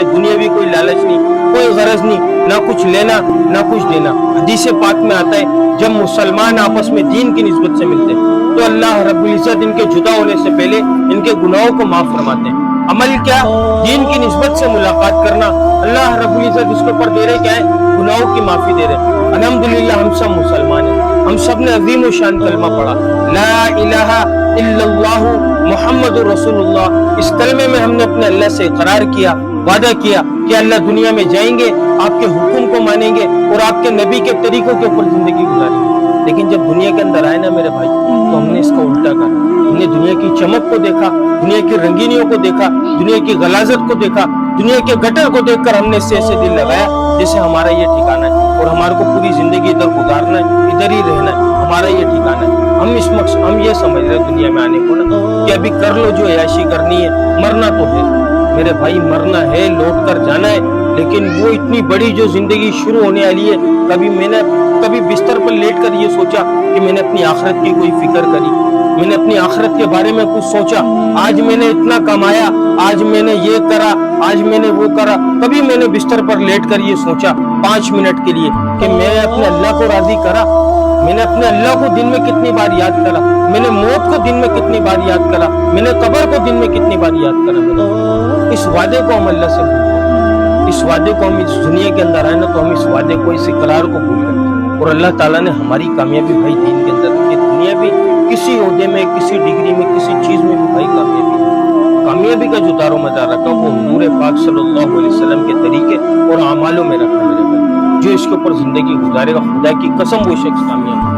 चाहते, दुनियावी कोई लालच नहीं, कोई गरज नहीं, ना कुछ लेना ना कुछ देना। हदीस पाक में आता है जब मुसलमान आपस में दीन की निस्बत से मिलते हैं तो अल्लाह रब्बुल इज्जत इनके जुदा होने से पहले इनके गुनाहों को माफ फरमाते हैं। अमल क्या? दीन की निस्बत से मुलाकात करना। अल्लाह रब्बुल इज्जत इसके ऊपर दे रहे क्या है? गुनाहों की माफी दे रहे। अल्हम्दुलिल्लाह हम सब मुसलमान हैं, हम सब ने अजीम शान कलमा पढ़ा, ला इलाहा इल्लल्लाहु मुहम्मदुर रसूलुल्लाह। इस कलमे में हमने अपने अल्लाह से इकरार किया, वादा किया कि अल्लाह दुनिया में जाएंगे, आपके हुक्म को मानेंगे और आपके नबी के तरीकों के ऊपर जिंदगी गुजारेंगे। लेकिन जब दुनिया के अंदर आए ना मेरे भाई, तो हमने इसका उल्टा करा। हमने दुनिया की चमक को देखा, दुनिया की रंगीनियों को देखा, दुनिया की गलाजत को देखा, दुनिया के गटर को देखकर हमने इससे ऐसे दिल लगाया जैसे हमारा ये ठिकाना है और हमारे को पूरी जिंदगी इधर गुजारना है, इधर ही रहना है, हमारा ये ठिकाना है। हम ये समझ रहे दुनिया में आने को ना कि अभी कर लो जो ऐशी करनी है, मरना तो है मेरे भाई, मरना है, लौट कर जाना है। लेकिन वो इतनी बड़ी जो जिंदगी शुरू होने वाली है, कभी बिस्तर पर लेट कर ये सोचा कि मैंने अपनी आखिरत की कोई फिक्र करी, मैंने अपनी आखिरत के बारे में कुछ सोचा, आज मैंने इतना कमाया, आज मैंने ये करा, आज मैंने वो करा। कभी मैंने बिस्तर पर लेट कर ये सोचा 5 मिनट के लिए कि मैं अपने अल्लाह को राजी करा, मैंने अपने अल्लाह को दिन में कितनी बार याद करा, मैंने मौत को दिन में कितनी बार याद करा, मैंने कब्र को दिन में कितनी बार याद करा। इस वादे को हम अल्लाह से भूल गए, इस वादे को हम इस दुनिया के अंदर आए ना तो हम इस वादे को, इस इकरार को भूल गए। और अल्लाह ताला ने हमारी कामयाबी भाई दीन के अंदर रखी। दुनिया भी किसी ओहदे में, किसी डिग्री में, किसी चीज में भी भाई कामयाबी का जो दारो मदार रखा वो हुजूर पाक सल्लल्लाहु अलैहि वसल्लम के तरीके और अमालों में रखा मेरे भाई। जो इसके ऊपर जिंदगी गुजारेगा, खुदा की कसम वो शख्स कामयाब है।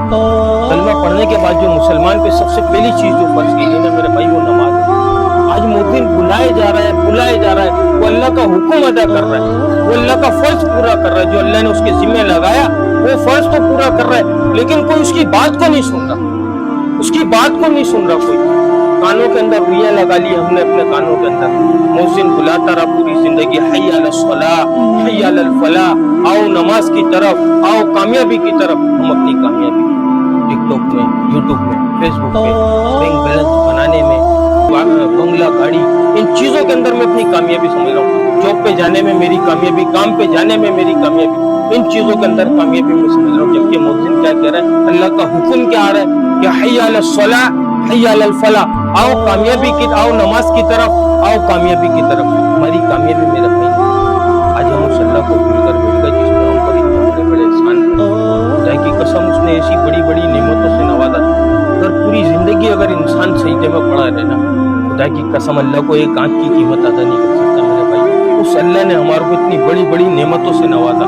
कलमा पढ़ने के बाद जो मुसलमान पे सबसे पहली चीज जो फर्ज की गई ना मेरे भाई वो नमाज है। आज मुअज्जिन बुलाया जा रहा है, वो अल्लाह का हुक्म अदा कर रहा है, वो अल्लाह का फर्ज पूरा कर रहा है, जो अल्लाह ने उसके जिम्मे लगाया वो फर्ज तो पूरा कर रहा है, लेकिन कोई उसकी बात को नहीं सुन रहा, उसकी बात को नहीं सुन रहा। कोई कानों के अंदर रुइयां लगा ली हमने अपने कानों के अंदर, मुअज्जिन बुलाता रहा पूरी जिंदगी, हय्य अलस सलाह, हय्य अलल फलाह, आओ नमाज की तरफ, आओ कामयाबी की तरफ। हम अपनी कामयाबी टिकटॉक में, यूट्यूब में, फेसबुक पे, बैंक बैलेंस बनाने में, बंगला, गाड़ी, इन चीजों के अंदर मैं अपनी कामयाबी समझ रहा हूँ। जॉब पे जाने में मेरी कामयाबी, काम पे जाने में मेरी कामयाबी, इन चीजों के अंदर कामयाबी मैं समझ रहा हूँ। जबकि मुअज्जिन क्या कह रहा है, अल्लाह का हुक्म क्या आ रहा है कि हय्य अलस सलाह, हय्य अलल फलाह, आओ कामयाबी की, आओ नमाज की तरफ, आओ कामयाबी की तरफ। हमारी कामयाबी मेरा भाई आज हम उस अल्लाह को भूल कर बैठ गए जिसने हम पर इतने बड़े बड़े एहसान किए। खुदा की कसम उसने ऐसी बड़ी बड़ी नेमतों से नवाजा। अगर पूरी जिंदगी अगर इंसान सजदे में पड़ा रहना, खुदा की कसम अल्लाह को एक आंख की कीमत अदा नहीं कर सकता मेरे भाई। उस अल्लाह ने हमारे को इतनी बड़ी बड़ी नेमतों से नवाजा।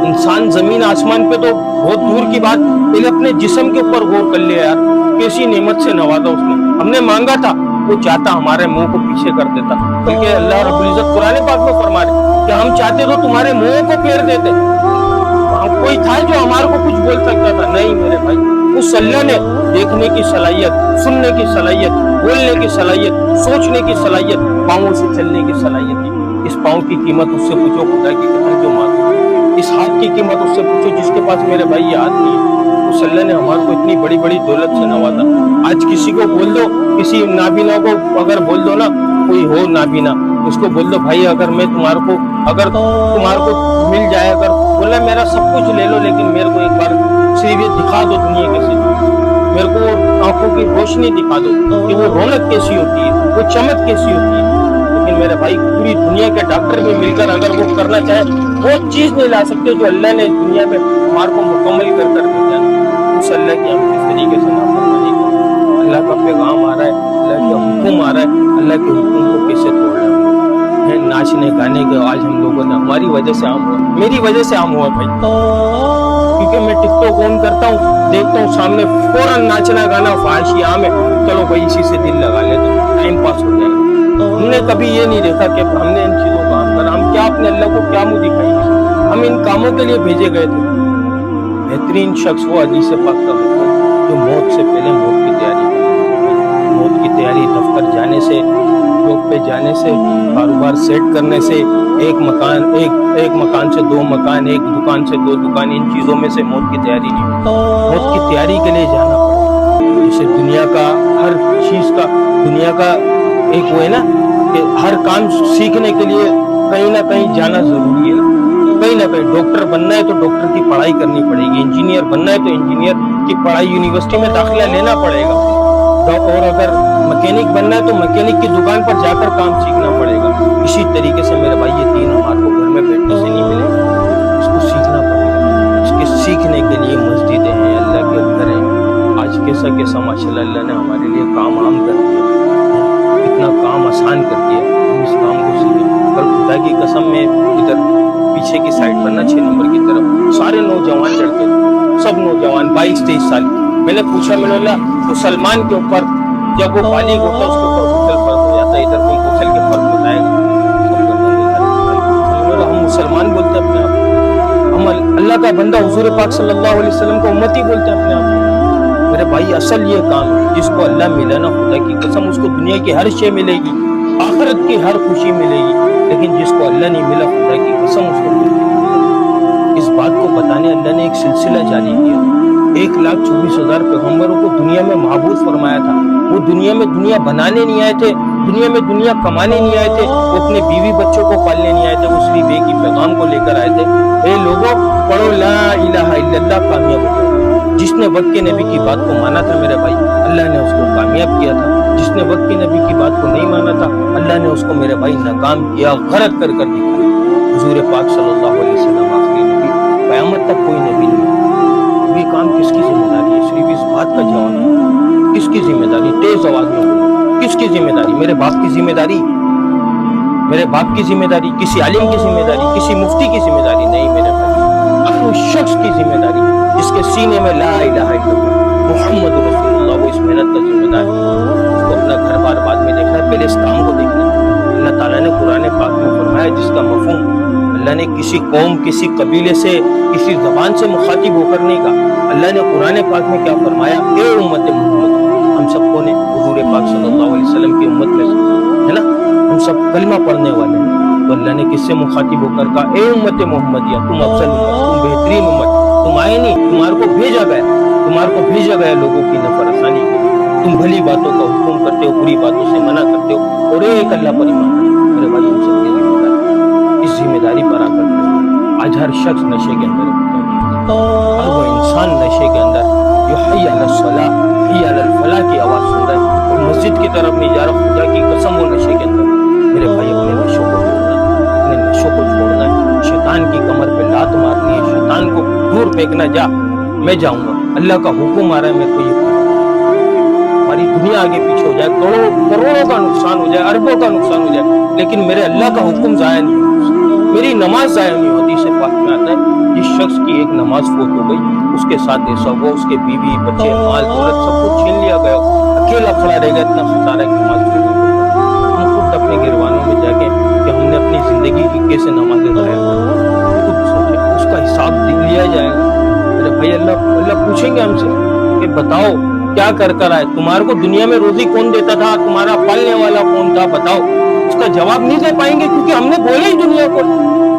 इंसान जमीन आसमान पे तो बहुत दूर की बात, पहले अपने जिस्म के ऊपर गौर कर लिया यार, कैसी नेमत से नवाजा उसने। हमने मांगा था, वो चाहता हमारे मुंह को पीछे कर देता, बल्कि अल्लाह रब्बुल इज्जत कुरान पाक में फरमा रहे कि हम चाहते तो तुम्हारे मुंह को फेर देते। कोई था जो हमारे को कुछ बोल सकता था? नहीं मेरे भाई। उस अल्लाह ने देखने की सलाहियत, सुनने की सलाहियत, बोलने की सलाहियत, सोचने की सलाहियत, पाँवों से चलने की सलाहियत दी। इस पाँव की कीमत उससे पूछो खुदा की कसम जो मांगो। इस हाथ की कीमत उससे पूछो जिसके पास मेरे भाई ये हाथ नहीं है। उस अल्लाह ने हमारे को इतनी बड़ी बड़ी दौलत से नवाजा। आज किसी को बोल दो, किसी नाबीना को अगर बोल दो ना, कोई हो नाबीना, उसको बोल दो भाई अगर मैं तुम्हारे को मिल जाए, अगर बोला मेरा सब कुछ ले लो लेकिन मेरे को एक बार सिर्फ ये दिखा दो दुनिया कैसी, मेरे को आंखों की रोशनी दिखा दो कि वो रौनक कैसी होती है, वो चमक कैसी होती है। लेकिन मेरे भाई पूरी दुनिया के डॉक्टर भी मिलकर अगर वो करना चाहे वो चीज नहीं ला सकते जो अल्लाह ने दुनिया में हमारे को मुकम्मल कर भेजा। उस अल्लाह की हम किस तरीके से नाफरमानी करें। अल्लाह का पैगाम आ रहा है, अल्लाह का हुक्म आ रहा है, अल्लाह के हुक्म को कैसे तोड़ना है। नाचने गाने के आज हम लोगों ने, हमारी वजह से आम हुआ, मेरी वजह से आम हुआ भाई, क्योंकि मैं टिकटॉक ऑन करता हूँ, देखता हूँ सामने फौरन नाचना गाना फाहिशी आम है, चलो भाई इसी से दिल लगा लेते, टाइम पास हो जाएगा। हमने कभी ये नहीं देखा कि हमने इन चीजों का काम करा, हम क्या अपने अल्लाह को क्या मुंह दिखाएंगे। हम इन कामों के लिए भेजे गए थे। बेहतरीन शख्स वो हदीस पाक का जो मौत से पहले मौत की तैयारी करता, मौत की तैयारी दफ्तर जाने से, जॉब पे जाने से, कारोबार सेट करने से, एक मकान से 2 मकान, एक दुकान से 2 दुकान, इन चीजों में से मौत की तैयारी नहीं होती। मौत की तैयारी के लिए जाना पड़ता। जैसे दुनिया का हर चीज का, दुनिया का एक वो है ना कि हर काम सीखने के लिए कहीं ना कहीं जाना जरूरी है। कहीं ना कहीं डॉक्टर बनना है तो डॉक्टर की पढ़ाई करनी पड़ेगी, इंजीनियर बनना है तो इंजीनियर की पढ़ाई यूनिवर्सिटी में दाखिला लेना पड़ेगा, और अगर मैकेनिक बनना है तो मैकेनिक की दुकान पर जाकर काम सीखना पड़ेगा। इसी तरीके से मेरे भाई ये दीन हमारे को घर में बैठने से नहीं मिलेगा, इसको सीखना पड़ेगा। इसके सीखने के लिए मस्जिदें हैं, अल्लाह के घर हैं। आज कैसा कैसा माशाल्लाह अल्लाह ने हमारे लिए काम आम कर दिया, इतना काम आसान कर दिया। हम इस काम को सीखें। कल खुदा की कसम में इधर पीछे की साइड पर ना 6 नंबर की तरफ सारे नौजवान लड़के, सब नौजवान 22-23 साल। मैंने पूछा, मैंने बोला मुसलमान के ऊपर जब वो बालिग होता है उसके ऊपर गुसल फर्क हो जाता है, इधर कोई गुसल के फर्क बताएगा? हम मुसलमान बोलते हैं अपने आप, हम अल्लाह का बंदा हुजूर पाक सल्लल्लाहु अलैहि वसल्लम को उम्मती बोलते हैं अपने आप को। मेरे भाई असल ये काम है, जिसको अल्लाह मिला ना खुदा की कसम उसको दुनिया की हर शय मिलेगी, आखिरत की हर खुशी मिलेगी, लेकिन जिसको अल्लाह नहीं मिला खुदा की कसम उसको कुछ नहीं मिलेगा। इस बात को बताने अल्लाह ने एक सिलसिला जारी किया। 1,24,000 पैगंबरों को दुनिया में महबूब फरमाया था। वो दुनिया में दुनिया बनाने नहीं आए थे, दुनिया में दुनिया कमाने नहीं आए थे, वो अपने बीवी बच्चों को पालने नहीं आए थे, वो सिर्फ एक ही पैगाम को लेकर आए थे। ए लोगों, पढ़ो ला इलाहा इल्लल्लाह, कामयाब हो गए। जिसने वक्त के नबी की बात को माना था मेरे भाई, अल्लाह ने उसको कामयाब किया था। जिसने वक्त के नबी की बात को नहीं माना था, अल्लाह ने उसको मेरे भाई नाकाम किया, गरक कर दिखाया। हुजूर पाक सल्लल्लाहु अलैहि वसल्लम आखिरी नबी, क़यामत तक कोई नबी नहीं है। ये काम किसकी जिम्मेदारी है? सिर्फ इस बात का जवाब है, किसकी जिम्मेदारी? तेज आवाज में बोलो, किसकी जिम्मेदारी? मेरे बाप की जिम्मेदारी? मेरे बाप की जिम्मेदारी? किसी आलिम की जिम्मेदारी? किसी मुफ्ती की जिम्मेदारी? नहीं मेरे भाई, हर उस शख्स की जिम्मेदारी जिसके सीने में ला इलाहा इल्लल्लाह मुहम्मद रसूलुल्लाह, वो इस मेहनत का जिम्मेदार है। उसको अपना घर बार बाद में देखना है, पहले इस काम को देखना है। अल्लाह ताला ने कुरान पाक में फरमाया, जिसका मफहूम अल्लाह ने किसी कौम, किसी कबीले से, किसी जबान से मुखातिब होकर नहीं कहा। अल्लाह ने कुरान पाक में क्या फरमाया? ए उम्मत मोहम्मद, हम सबको ने हुजूर पाक सल्लल्लाहु अलैहि वसल्लम की उम्मत में है ना, हम सब कलमा पढ़ने वाले हैं। तो अल्लाह ने किससे मुखातिब होकर कहा? ए उम्मत मोहम्मदिया, तुम अफजल उम्मत, तुम बेहतरीन उम्मत, तुम आए नहीं, तुम्हारे को भेजा गया लोगों की नफरसानी के लिए। तुम भली बातों का हुक्म करते हो, बुरी बातों से मना करते हो, और एक अल्लाह पर ईमान रखते हो। मेरे भाई, हम सब इस जिम्मेदारी पर आकर आज हर शख्स नशे के अंदर है, हर वो इंसान नशे के अंदर जो हय्या अलस सलाह, हय्या अलल फलाह की आवाज़ सुन रहा है और मस्जिद की तरफ नहीं जा रहा, खुदा की कसम वो नशे के अंदर। मेरे भाई, अपने नशों को छोड़ना है, अपने नशों को छोड़ना है। शैतान की कमर पे लात मारनी है, शैतान को दूर फेंकना, जा मैं जाऊंगा, अल्लाह का हुक्म आ रहा है मेरे को, ये हमारी दुनिया आगे पीछे हो जाए, करोड़ों का नुकसान हो जाए, अरबों का नुकसान हो जाए, लेकिन मेरे अल्लाह का हुक्म जाया नहीं हो, मेरी नमाज जाया नहीं होती। से पाक में आता है, जिस शख्स की एक नमाज फौत हो गई, उसके साथ ऐसा हुआ, उसके बीवी बच्चे माल दौलत सब कुछ छीन लिया गया, अकेला खड़ा रहेगा, इतना खसारा है कि नमाज हम खुद अपने गिरवानों में जाके कि हमने अपनी जिंदगी की कैसे नमाजें पढ़ाई, खुद सोचे, उसका हिसाब लिया जाएगा। मेरे भाई, अल्लाह पूछेंगे हमसे कि बताओ क्या कर आए, तुम्हारे को दुनिया में रोजी कौन देता था, तुम्हारा पालने वाला कौन था, बताओ। उसका जवाब नहीं दे पाएंगे, क्योंकि हमने बोला ही दुनिया को,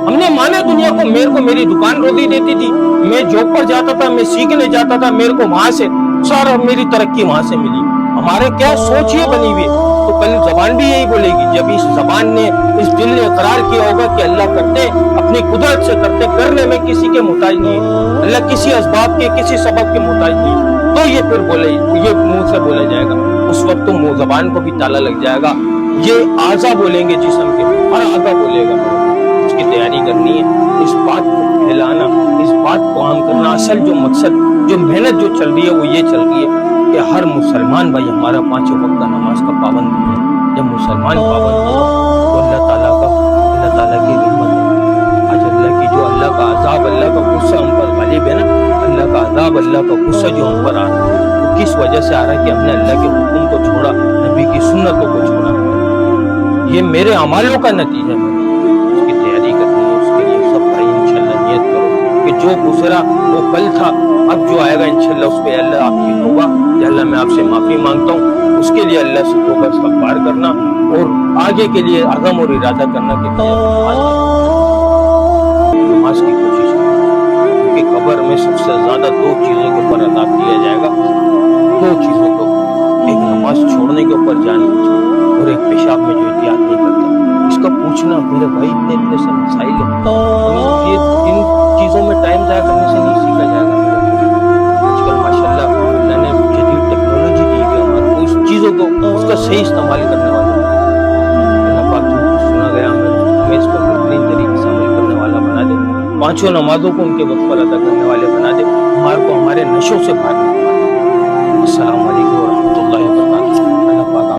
हमने माना दुनिया को। मेरे को मेरी दुकान रोजी देती थी, मैं जॉब पर जाता था, मैं सीखने जाता था, मेरे को वहां से सारा मेरी तरक्की वहां से मिली। हमारे क्या सोच ये बनी हुई, तो कल जबान भी यही बोलेगी। जब इस जबान ने, इस दिल ने इकरार किया होगा कि अल्लाह करते, अपनी कुदरत से करते, करने में किसी के मोहताज नहीं है, अल्लाह किसी असबाब के, किसी सबब के मोहताज नहीं है, तो ये फिर बोले, ये मुंह से बोला जाएगा। उस वक्त तो मुंह जबान को भी ताला लग जाएगा। ये आज़ा बोलेंगे जिस्म के, हर आज़ा बोलेगा। उसकी तैयारी करनी है, इस बात को फैलाना, इस बात को आम करना। असल जो मकसद, जो मेहनत जो चल रही है, वो ये चल रही है कि हर मुसलमान भाई हमारा 5 वक्त का नमाज का पाबंद है। जब मुसलमान पाबंद होगा तो अल्लाह ताला की रहमत है। आज अल्लाह का अजाब, अल्लाह का गुस्सा हम पर गालिब है ना, अल्लाह का अजाब, अल्लाह का गुस्सा जो हम पर आ रहा है, वो किस वजह से आ रहा है कि हमने अल्लाह के हुक्म को छोड़ा, नबी की सुन्नतों को छोड़ा। ये मेरे अमालों का नतीजा है। उसकी तैयारी करनी है, उसके लिए सब भाई इंशाल्लाह नियत करो कि जो गुजरा वो कल था, अब जो आएगा इंशाल्लाह उस पे अल्लाह आपकी तौबा, अल्लाह मैं आपसे माफी मांगता हूँ, उसके लिए अल्लाह से तौबा इस्तग़फ़ार करना और आगे के लिए अज़म और इरादा करना कि नमाज की कोशिश करना, क्योंकि कब्र में सबसे ज्यादा 2 चीजों के ऊपर अज़ाब दिया जाएगा। 2 चीजों को, एक नमाज छोड़ने के ऊपर जान और एक पेशाब में जो एहतियात नहीं करता, کا پوچھنا میرے بھائی اتنے اتنے سے مسائل ہیں، یہ ان چیزوں میں ٹائم ضائع کرنے سے نہیں سیکھا جائے گا میرے بھائی۔ آج کل ماشاءاللہ اللہ نے جدید ٹیکنالوجی دی ہوئی ہے ہمارے کو، اس چیزوں کو اس کا صحیح استعمال کرنے والے اللہ پاک جو کچھ سنا گیا ہمیں اس پر بہترین طریقے سے عمل کرنے والا بنا دے، پانچوں نمازوں کو ان کے وقت پر ادا کرنے والے بنا دے، ہمارے کو ہمارے نشوں سے باہر نکال دے۔ السلام علیکم ورحمۃ اللہ وبرکاتہ۔